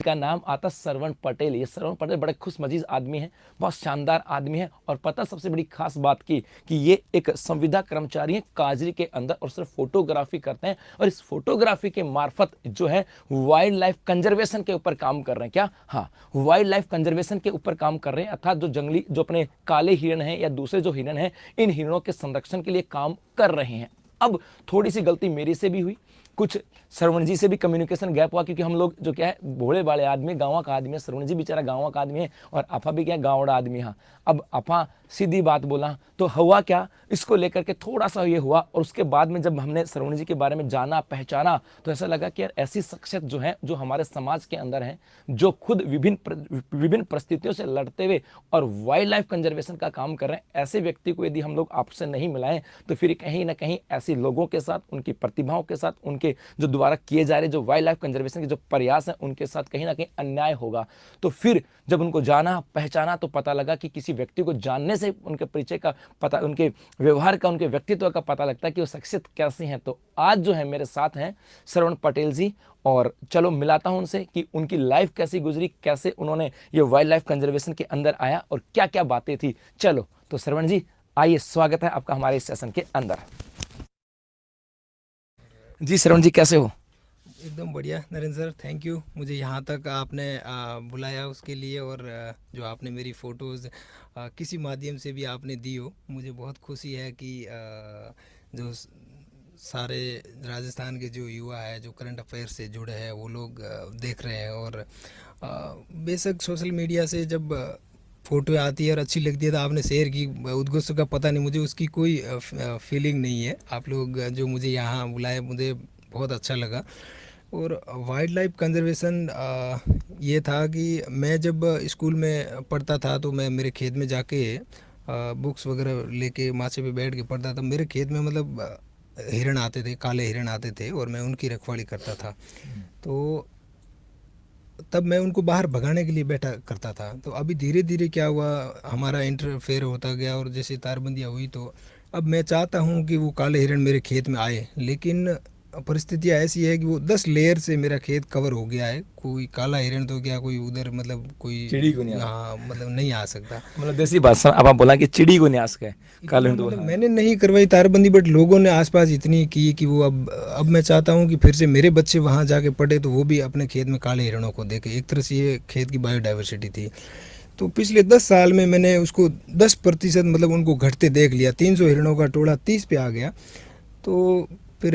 का नाम आता श्रवण पटेल। ये श्रवण पटेल बड़े खुशमजीज आदमी है, बहुत शानदार आदमी है। और पता सबसे बड़ी खास बात की कि ये एक संविदा कर्मचारी है काजरी के अंदर, और सिर्फ फोटोग्राफी करते हैं। और इस फोटोग्राफी के मार्फत जो है वाइल्ड लाइफ कंजर्वेशन के ऊपर काम कर रहे हैं। क्या? हाँ, वाइल्ड लाइफ कंजर्वेशन के ऊपर काम कर रहे हैं, अर्थात जो जंगली, जो अपने काले हिरण हैं या दूसरे जो हिरण हैं, इन हिरणों के संरक्षण के लिए काम कर रहे हैं। अब थोड़ी सी गलती मेरी से भी हुई, कुछ श्रवण जी से भी कम्युनिकेशन गैप हुआ, क्योंकि हम लोग जो क्या है भोले भाले आदमी, गाँव का आदमी है। श्रवण जी बेचारा गाँव का आदमी है और अफा भी क्या गाँवड़ा आदमी है। अब अफा सीधी बात बोला तो हुआ क्या, इसको लेकर के थोड़ा सा ये हुआ। और उसके बाद में जब हमने श्रवण जी के बारे में जाना पहचाना तो ऐसा लगा कि यार ऐसी शख्सियत जो है, जो हमारे समाज के अंदर है, जो खुद विभिन्न परिस्थितियों से लड़ते हुए और वाइल्ड लाइफ कंजर्वेशन का काम कर रहे हैं, ऐसे व्यक्ति को यदि हम लोग आपसे नहीं मिलाएं तो फिर कहीं ना कहीं ऐसे लोगों के साथ, उनकी प्रतिभाओं के साथ, उनके जो द्वारा किए जा रहे जो वाइल्ड लाइफ कंजर्वेशन के जो प्रयास हैं, उनके साथ कहीं ना कहीं अन्याय होगा। तो फिर जब उनको जाना पहचाना तो पता लगा कि किसी व्यक्ति को जानने से उनके परिचय का पता, उनके व्यवहार का, उनके व्यक्तित्व का पता लगता है कि वो शख्सियत कैसी है। तो आज जो है मेरे साथ हैं श्रवण पटेल जी, और चलो मिलाता हूं उनसे कि उनकी लाइफ कैसी गुजरी, कैसे उन्होंने ये वाइल्ड लाइफ कंजर्वेशन के अंदर आया और क्या क्या बातें थी। चलो तो श्रवण जी आइए, स्वागत है आपका हमारे इस सेशन के अंदर। जी श्रवण जी कैसे हो? एकदम बढ़िया नरेंद्र सर, थैंक यू मुझे यहाँ तक आपने बुलाया उसके लिए, और जो आपने मेरी फ़ोटोज़ किसी माध्यम से भी आपने दी हो, मुझे बहुत खुशी है कि जो सारे राजस्थान के जो युवा है, जो करंट अफेयर से जुड़े हैं, वो लोग देख रहे हैं। और बेशक सोशल मीडिया से जब फ़ोटो आती है और अच्छी लगती है तो आपने शेयर की, उद्घोष का पता नहीं, मुझे उसकी कोई फीलिंग नहीं है। आप लोग जो मुझे यहाँ बुलाए, मुझे बहुत अच्छा लगा। और वाइल्ड लाइफ कंजर्वेशन ये था कि मैं जब स्कूल में पढ़ता था तो मैं मेरे खेत में जाके बुक्स वगैरह लेके माचे पे बैठ के पढ़ता था। मेरे खेत में मतलब हिरण आते थे, काले हिरण आते थे, और मैं उनकी रखवाली करता था। तो तब मैं उनको बाहर भगाने के लिए बैठा करता था। तो अभी धीरे धीरे क्या हुआ, हमारा इंटरफेयर होता गया, और जैसे तारबंदियाँ हुई तो अब मैं चाहता हूँ कि वो काले हिरण मेरे खेत में आए, लेकिन परिस्थितियाँ ऐसी है कि वो 10 लेयर से मेरा खेत कवर हो गया है। कोई काला हिरण तो क्या, कोई उधर मतलब कोई चिड़ी को नहीं, हाँ मतलब नहीं आ सकता। मतलब देसी भाषा अब आप बोला कि चिड़ी को नहीं आ सके काले हिरण, मतलब मैंने नहीं करवाई तारबंदी, बट लोगों ने आसपास इतनी की कि वो अब मैं चाहता हूँ कि फिर से मेरे बच्चे वहाँ जाके पढ़े तो वो भी अपने खेत में काले हिरणों को देखे। एक तरह से ये खेत की बायोडाइवर्सिटी थी। तो पिछले 10 साल में मैंने उसको 10% मतलब उनको घटते देख लिया। 300 हिरणों का टोला 30 पे आ गया। तो फिर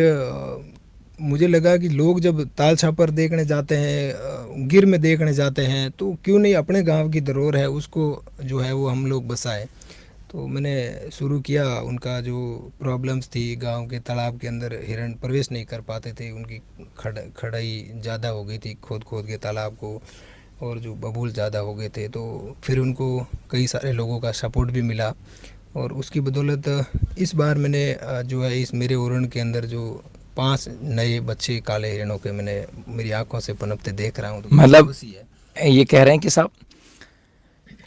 मुझे लगा कि लोग जब ताल छापर देखने जाते हैं, गिर में देखने जाते हैं, तो क्यों नहीं अपने गांव की धरोहर है उसको जो है वो हम लोग बसाएं। तो मैंने शुरू किया। उनका जो प्रॉब्लम्स थी, गांव के तालाब के अंदर हिरण प्रवेश नहीं कर पाते थे, उनकी खड़ाई ज़्यादा हो गई थी खोद खोद के तालाब को, और जो बबूल ज़्यादा हो गए थे। तो फिर उनको कई सारे लोगों का सपोर्ट भी मिला, और उसकी बदौलत इस बार मैंने जो है इस मेरे ओरण के अंदर जो 5 नए बच्चे काले हिरणों के मैंने मेरी आंखों से पनपते देख रहा हूँ। तो मतलब खुशी है। ये कह रहे हैं कि साहब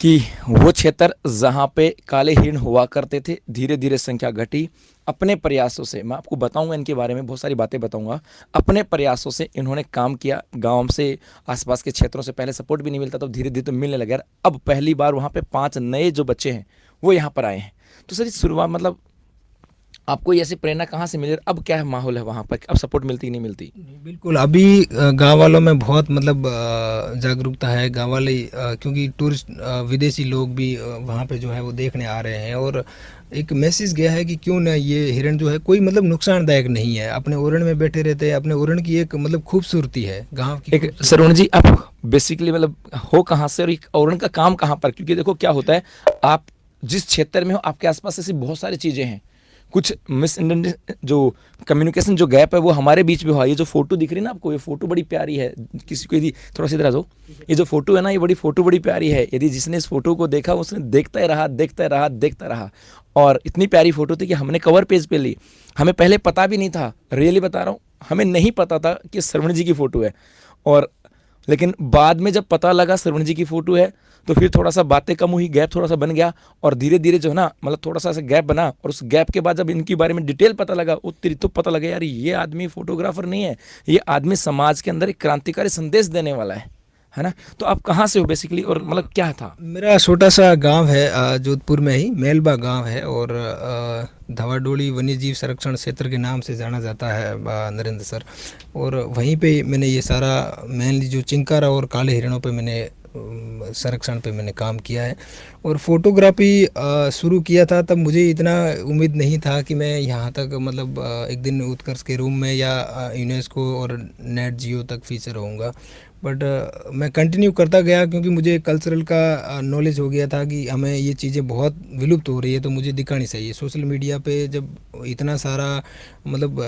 कि वो क्षेत्र जहाँ पे काले हिरण हुआ करते थे, धीरे धीरे संख्या घटी। अपने प्रयासों से, मैं आपको बताऊंगा इनके बारे में, बहुत सारी बातें बताऊंगा। अपने प्रयासों से इन्होंने काम किया, गांव से, आसपास के क्षेत्रों से पहले सपोर्ट भी नहीं मिलता, तो धीरे धीरे तो मिलने लगा। अब पहली बार वहाँ पे 5 नए जो बच्चे हैं वो यहाँ पर आए हैं। तो सर शुरुआत मतलब आपको ये ऐसी प्रेरणा कहाँ से मिली? अब क्या है माहौल है वहाँ पर, अब सपोर्ट मिलती नहीं मिलती? बिल्कुल, अभी गांव वालों में बहुत मतलब जागरूकता है। गांव वाले क्योंकि टूरिस्ट विदेशी लोग भी वहाँ पे जो है वो देखने आ रहे हैं, और एक मैसेज गया है कि क्यों ना ये हिरण जो है कोई मतलब नुकसानदायक नहीं है, अपने ओरण में बैठे रहते हैं, अपने ओरण की एक मतलब खूबसूरती है गाँव की। एक श्रवण जी, आप बेसिकली मतलब हो कहाँ से और एक औरण का काम कहाँ पर? क्योंकि देखो क्या होता है, आप जिस क्षेत्र में हो आपके आसपास ऐसी बहुत सारी चीज़ें हैं, कुछ मिस जो कम्युनिकेशन जो गैप है वो हमारे बीच में हुआ। ये जो फोटो दिख रही है ना आपको, ये फोटो बड़ी प्यारी है। किसी को यदि थोड़ा सा इधर आ जाओ, ये जो फोटो है ना, ये फोटो बड़ी प्यारी है। यदि जिसने इस फोटो को देखा उसने देखता ही रहा, देखता रहा, देखता रहा। और इतनी प्यारी फोटो थी कि हमने कवर पेज पे ली। हमें पहले पता भी नहीं था, रियली बता रहा हूँ, हमें नहीं पता था कि श्रवण जी की फ़ोटो है। और लेकिन बाद में जब पता लगा श्रवण जी की फ़ोटो है तो फिर थोड़ा सा बातें कम हुई, गैप थोड़ा सा बन गया, और धीरे धीरे जो है ना मतलब थोड़ा सा गैप बना। और उस गैप के बाद जब इनके बारे में डिटेल पता लगा, तो पता लगा यार ये आदमी फोटोग्राफर नहीं है, ये आदमी समाज के अंदर एक क्रांतिकारी संदेश देने वाला है है ना। तो आप कहाँ से हो बेसिकली और मतलब क्या था? मेरा छोटा सा गांव है जोधपुर में ही मेलबा गांव है, और धवाडोली वन्यजीव संरक्षण क्षेत्र के नाम से जाना जाता है नरेंद्र सर। और वहीं पे मैंने ये सारा मेनली जो चिंकारा और काले हिरणों पे मैंने संरक्षण पे मैंने काम किया है। और फोटोग्राफी शुरू किया था तब मुझे इतना उम्मीद नहीं था कि मैं यहाँ तक मतलब एक दिन उत्कर्ष के रूम में या यूनेस्को और नेट जियो तक फीचर होऊंगा। बट मैं कंटिन्यू करता गया क्योंकि मुझे कल्चरल का नॉलेज हो गया था कि हमें ये चीज़ें बहुत विलुप्त हो रही है, तो मुझे दिखानी चाहिए। सोशल मीडिया पे जब इतना सारा मतलब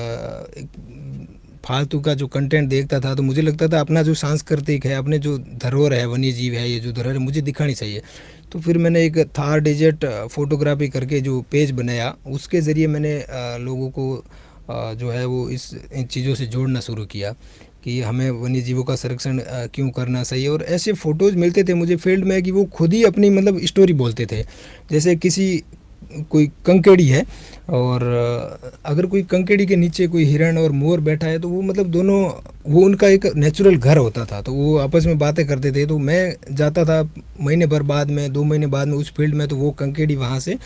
फालतू का जो कंटेंट देखता था, तो मुझे लगता था अपना जो सांस्कृतिक है, अपने जो धरोहर है, वन्य जीव है, ये जो धरोहर है मुझे दिखानी चाहिए। तो फिर मैंने एक थार डिजिट फोटोग्राफी करके जो पेज बनाया, उसके ज़रिए मैंने लोगों को जो है वो इन चीज़ों से जोड़ना शुरू किया कि हमें वन्य जीवों का संरक्षण क्यों करना चाहिए। और ऐसे फ़ोटोज़ मिलते थे मुझे फील्ड में कि वो खुद ही अपनी मतलब स्टोरी बोलते थे। जैसे कोई कंकेड़ी है, और अगर कोई कंकेड़ी के नीचे कोई हिरण और मोर बैठा है, तो वो मतलब दोनों वो उनका एक नेचुरल घर होता था, तो वो आपस में बातें करते थे। तो मैं जाता था महीने भर बाद में, 2 महीने बाद में उस फील्ड में, तो वो कंकेड़ी वहाँ से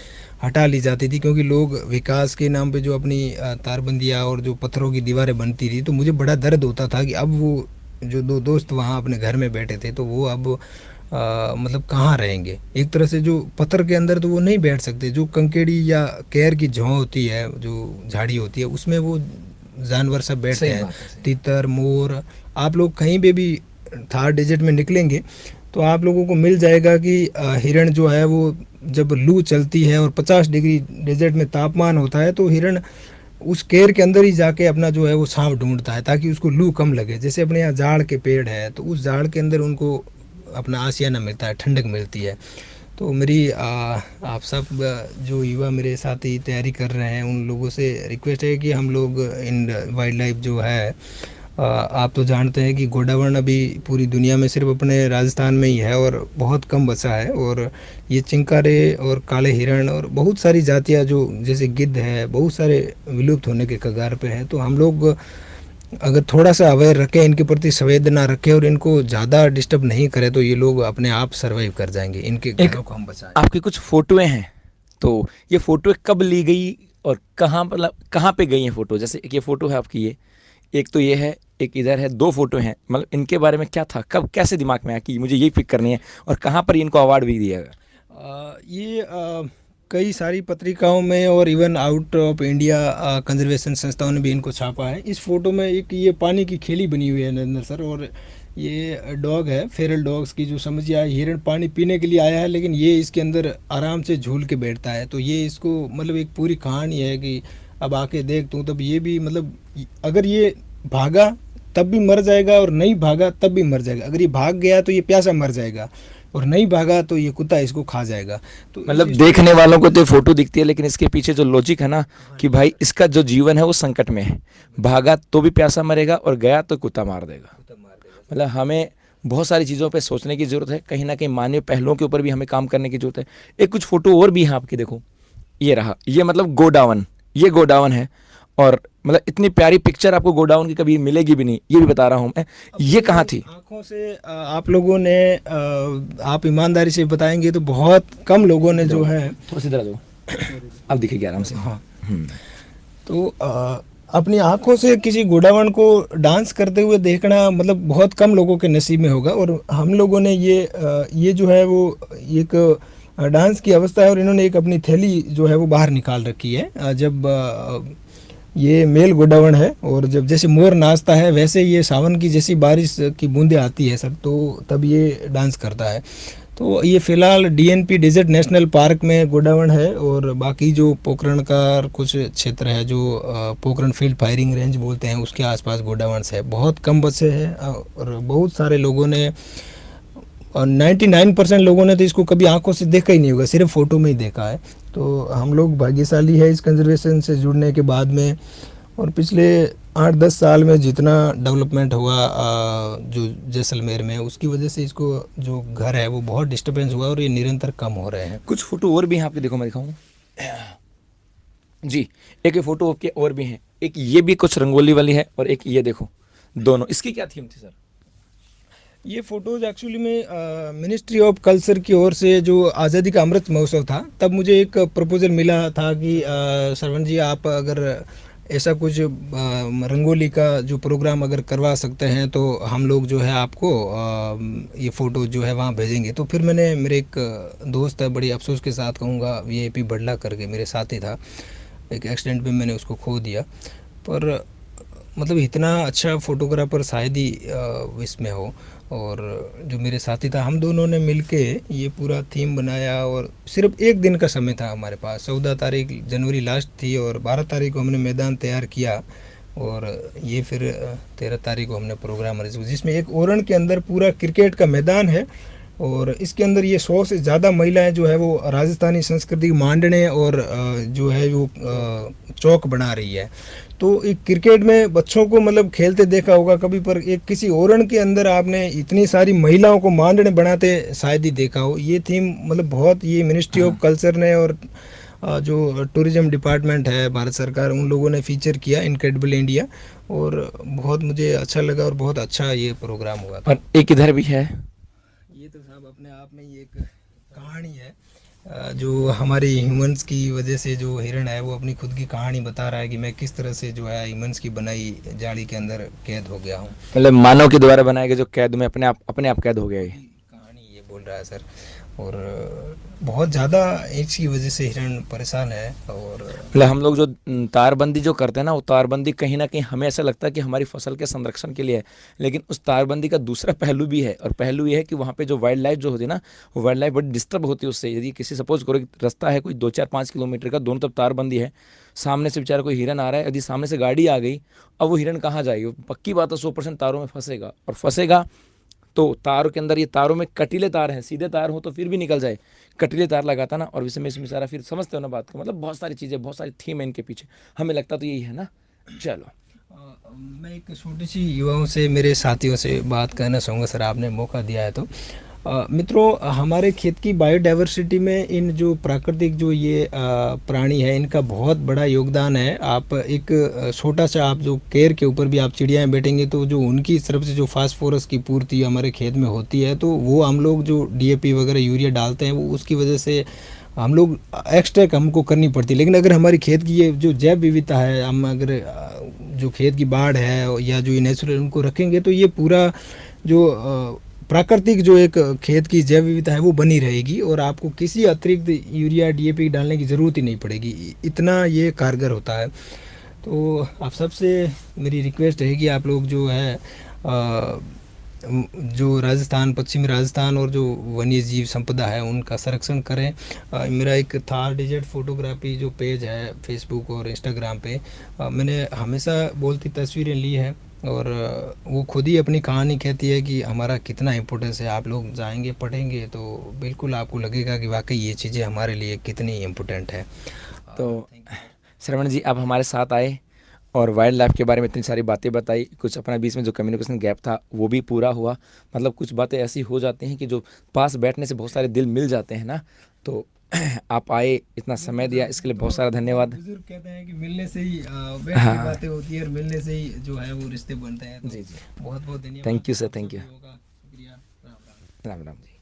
हटा ली जाती थी, क्योंकि लोग विकास के नाम पे जो अपनी तारबंदियाँ और जो पत्थरों की दीवारें बनती थी, तो मुझे बड़ा दर्द होता था कि अब वो जो 2 दोस्त वहाँ अपने घर में बैठे थे, तो वो अब मतलब कहाँ रहेंगे। एक तरह से जो पत्थर के अंदर तो वो नहीं बैठ सकते, जो कंकेड़ी या केर की जौ होती है, जो झाड़ी होती है, उसमें वो जानवर सब बैठते हैं, तीतर मोर। आप लोग कहीं पे भी थार डेजर्ट में निकलेंगे तो आप लोगों को मिल जाएगा कि हिरण जो है वो जब लू चलती है और 50 डिग्री डेजर्ट में तापमान होता है, तो हिरण उस केर के अंदर ही जाके अपना जो है वो छांव ढूंढता है ताकि उसको लू कम लगे। जैसे अपने यहाँ जाड़ के पेड़ है, तो उस जाड़ के अंदर उनको अपना आशियाना मिलता है, ठंडक मिलती है। तो मेरी आप सब जो युवा मेरे साथी तैयारी कर रहे हैं, उन लोगों से रिक्वेस्ट है कि हम लोग इन वाइल्ड लाइफ जो है, आप तो जानते हैं कि गोडावर्ण अभी पूरी दुनिया में सिर्फ अपने राजस्थान में ही है और बहुत कम बचा है। और ये चिंकारे और काले हिरण और बहुत सारी जातियाँ जो जैसे गिद्ध है, बहुत सारे विलुप्त होने के कगार पे हैं। तो हम लोग अगर थोड़ा सा अवेयर रखें, इनके प्रति संवेदना रखें और इनको ज़्यादा डिस्टर्ब नहीं करें, तो ये लोग अपने आप सर्वाइव कर जाएंगे। इनके घरों को हम बचाएं। आपकी कुछ फोटोएं हैं, तो ये फोटो कब ली गई और कहाँ, मतलब कहाँ पे गई हैं फोटो? जैसे एक ये फोटो है आपकी, ये एक तो ये है, एक इधर है, 2 फोटो हैं। मतलब इनके बारे में क्या था, कब कैसे दिमाग में आया कि मुझे यही पिक करनी है, और कहाँ पर इनको अवार्ड भी दिया गया? ये कई सारी पत्रिकाओं में और even out of India conservation संस्थाओं ने भी इनको छापा है। इस फोटो में एक ये पानी की खेली बनी हुई है नरेंद्र सर, और ये डॉग है, फेरल डॉग्स की, जो समझिए हिरण पानी पीने के लिए आया है, लेकिन ये इसके अंदर आराम से झूल के बैठता है। तो ये इसको मतलब एक पूरी कहानी है कि अब आके देख तू, तब ये भी मतलब अगर ये भागा तब भी मर जाएगा और नहीं भागा तब भी मर जाएगा। अगर ये भाग गया तो ये प्यासा मर जाएगा, और नहीं भागा तो ये कुत्ता इसको खा जाएगा। तो मतलब देखने वालों को तो फोटो दिखती है, लेकिन इसके पीछे जो लॉजिक है ना कि भाई इसका जो जीवन है वो संकट में है, भागा तो भी प्यासा मरेगा और गया तो कुत्ता मार देगा। मतलब हमें बहुत सारी चीज़ों पे सोचने की ज़रूरत है, कहीं ना कहीं मानवीय पहलुओं के ऊपर भी हमें काम करने की ज़रूरत है। एक कुछ फोटो और भी है आपकी, देखो ये रहा, ये मतलब गोडावन, ये गोडावन है, और मतलब इतनी प्यारी पिक्चर आपको गोडाउन की कभी मिलेगी भी नहीं, ये भी बता रहा हूँ मैं। ये कहाँ थी? आंखों से आप लोगं ने आप ईमानदारी से बताएंगे तो बहुत कम लोगों ने जो है, थोड़ा सी इधर दो, अब दिखेगी आराम से। हाँ, तो अपनी आंखों से किसी गोडावण को डांस करते हुए देखना मतलब बहुत कम लोगों के नसीब में होगा। और हम लोगों ने ये जो है वो एक डांस की अवस्था है, और इन्होंने एक अपनी थैली जो है वो बाहर निकाल रखी है। जब ये मेल गोडावण है, और जब जैसे मोर नाचता है वैसे ये सावन की जैसी बारिश की बूंदें आती है सर, तो तब ये डांस करता है। तो ये फ़िलहाल डीएनपी डेजर्ट नेशनल पार्क में गोडावण है, और बाकी जो पोखरण का कुछ क्षेत्र है जो पोखरण फील्ड फायरिंग रेंज बोलते हैं, उसके आसपास गोडावण है। बहुत कम बचे हैं, और बहुत सारे लोगों ने, और 99% लोगों ने तो इसको कभी आंखों से देखा ही नहीं होगा, सिर्फ फ़ोटो में ही देखा है। तो हम लोग भाग्यशाली है इस कंजर्वेशन से जुड़ने के बाद में, और पिछले 8-10 साल में जितना डेवलपमेंट हुआ जो जैसलमेर में, उसकी वजह से इसको जो घर है वो बहुत डिस्टर्बेंस हुआ और ये निरंतर कम हो रहे हैं। कुछ फोटो और भी हैं आपके, देखो मैं दिखाऊँ जी, एक फ़ोटो आपके और भी हैं, एक ये भी कुछ रंगोली वाली है, और एक ये देखो, दोनों। इसकी क्या थीम थी सर? ये फ़ोटोज़ एक्चुअली में मिनिस्ट्री ऑफ कल्चर की ओर से जो आज़ादी का अमृत महोत्सव था, तब मुझे एक प्रपोज़ल मिला था कि श्रवण जी आप अगर ऐसा कुछ रंगोली का जो प्रोग्राम अगर करवा सकते हैं तो हम लोग जो है आपको ये फ़ोटो जो है वहाँ भेजेंगे। तो फिर मैंने, मेरे एक दोस्त है, बड़ी अफसोस के साथ कहूँगा, वीआईपी बडला करके मेरे साथी था, एक एक्सीडेंट में मैंने उसको खो दिया। पर मतलब इतना अच्छा फ़ोटोग्राफ़र शायद ही इसमें हो। और जो मेरे साथी था, हम दोनों ने मिलके ये पूरा थीम बनाया और सिर्फ एक दिन का समय था हमारे पास। 14 तारीख जनवरी लास्ट थी और 12 तारीख को हमने मैदान तैयार किया और ये फिर 13 तारीख को हमने प्रोग्राम अरेंज किया, जिसमें एक ओरण के अंदर पूरा क्रिकेट का मैदान है और इसके अंदर ये 100 से ज़्यादा महिलाएं जो है वो राजस्थानी संस्कृति की मांडने और जो है वो चौक बना रही है। तो एक क्रिकेट में बच्चों को मतलब खेलते देखा होगा कभी, पर एक किसी ओरण के अंदर आपने इतनी सारी महिलाओं को मांडने बनाते शायद ही देखा हो। ये थीम मतलब बहुत, ये मिनिस्ट्री ऑफ कल्चर ने और जो टूरिज्म डिपार्टमेंट है भारत सरकार, उन लोगों ने फीचर किया इनक्रेडिबल इंडिया, और बहुत मुझे अच्छा लगा और बहुत अच्छा ये प्रोग्राम हुआ था। और एक इधर भी है, ये तो साहब अपने आप में ही एक कहानी है। जो हमारी ह्यूमंस की वजह से जो हिरण है वो अपनी खुद की कहानी बता रहा है कि मैं किस तरह से जो है ह्यूमंस की बनाई जाली के अंदर कैद हो गया हूँ। मतलब मानव के द्वारा बनाए गए जो कैद में अपने आप कैद हो गया ये कहानी ये बोल रहा है सर। और बहुत ज़्यादा इसकी वजह से हिरण परेशान है। और मतलब हम लोग जो तारबंदी जो करते हैं ना, वो तारबंदी कहीं ना कहीं हमें ऐसा लगता है कि हमारी फसल के संरक्षण के लिए है, लेकिन उस तारबंदी का दूसरा पहलू भी है। और पहलू ये है कि वहाँ पे जो वाइल्ड लाइफ जो होती है ना, वो वाइल्ड लाइफ बड़ी डिस्टर्ब होती है उससे। यदि किसी सपोज करो कि रास्ता है कोई 2-4-5 किलोमीटर का, दोनों तरफ तारबंदी है, सामने से बेचारा कोई हिरन आ रहा है, यदि सामने से गाड़ी आ गई, अब वो हिरन कहाँ जाएगी? पक्की बात है 100% तारों में फंसेगा, और फंसेगा तो तारों के अंदर, ये तारों में कटीले तार हैं, सीधे तार हो तो फिर भी निकल जाए, कटीले तार लगाता ना, और इसमें सारा फिर समझते हो ना बात को। मतलब बहुत सारी चीज़ें, बहुत सारी थीम है इनके पीछे, हमें लगता तो यही है ना। चलो मैं एक छोटी सी युवाओं से, मेरे साथियों से बात करना चाहूँगा सर, आपने मौका दिया है तो। मित्रों, हमारे खेत की बायोडाइवर्सिटी में इन जो प्राकृतिक जो ये प्राणी है, इनका बहुत बड़ा योगदान है। आप एक छोटा सा, आप जो केयर के ऊपर भी आप चिड़ियाएँ बैठेंगे तो जो उनकी तरफ से जो फास्फोरस की पूर्ति हमारे खेत में होती है, तो वो हम लोग जो डीएपी वगैरह यूरिया डालते हैं, वो उसकी वजह से हम लोग एक्स्ट्रा हमको करनी पड़ती है। लेकिन अगर हमारी खेत की ये जो जैव विविधता है, हम अगर जो खेत की बाढ़ है या जो नेचुरल उनको रखेंगे, तो ये पूरा जो प्राकृतिक जो एक खेत की जैव विविधता है वो बनी रहेगी और आपको किसी अतिरिक्त यूरिया डीएपी डालने की ज़रूरत ही नहीं पड़ेगी। इतना ये कारगर होता है। तो आप सबसे मेरी रिक्वेस्ट है कि आप लोग जो है जो राजस्थान, पश्चिमी राजस्थान और जो वन्य जीव संपदा है उनका संरक्षण करें। मेरा एक थार डिजिट फोटोग्राफी जो पेज है फेसबुक और इंस्टाग्राम पे, मैंने हमेशा बोलती तस्वीरें ली है और वो खुद ही अपनी कहानी कहती है कि हमारा कितना इम्पोर्टेंस है। आप लोग जाएंगे, पढ़ेंगे तो बिल्कुल आपको लगेगा कि वाकई ये चीज़ें हमारे लिए कितनी इम्पोर्टेंट है। तो श्रवण जी, आप हमारे साथ आए और वाइल्ड लाइफ के बारे में इतनी सारी बातें बताई, कुछ अपना बीच में जो कम्युनिकेशन गैप था वो भी पूरा हुआ। मतलब कुछ बातें ऐसी हो जाती हैं कि जो पास बैठने से बहुत सारे दिल मिल जाते हैं ना। तो आप आए, इतना समय दिया, इसके लिए बहुत सारा धन्यवाद। बुजुर्ग कहते हैं कि मिलने से ही बैठ के बातें होती है और मिलने से ही जो है वो रिश्ते बनते हैं। तो जी जी, बहुत बहुत धन्यवाद। Thank you sir, thank you. शुक्रिया। राम राम। राम राम जी।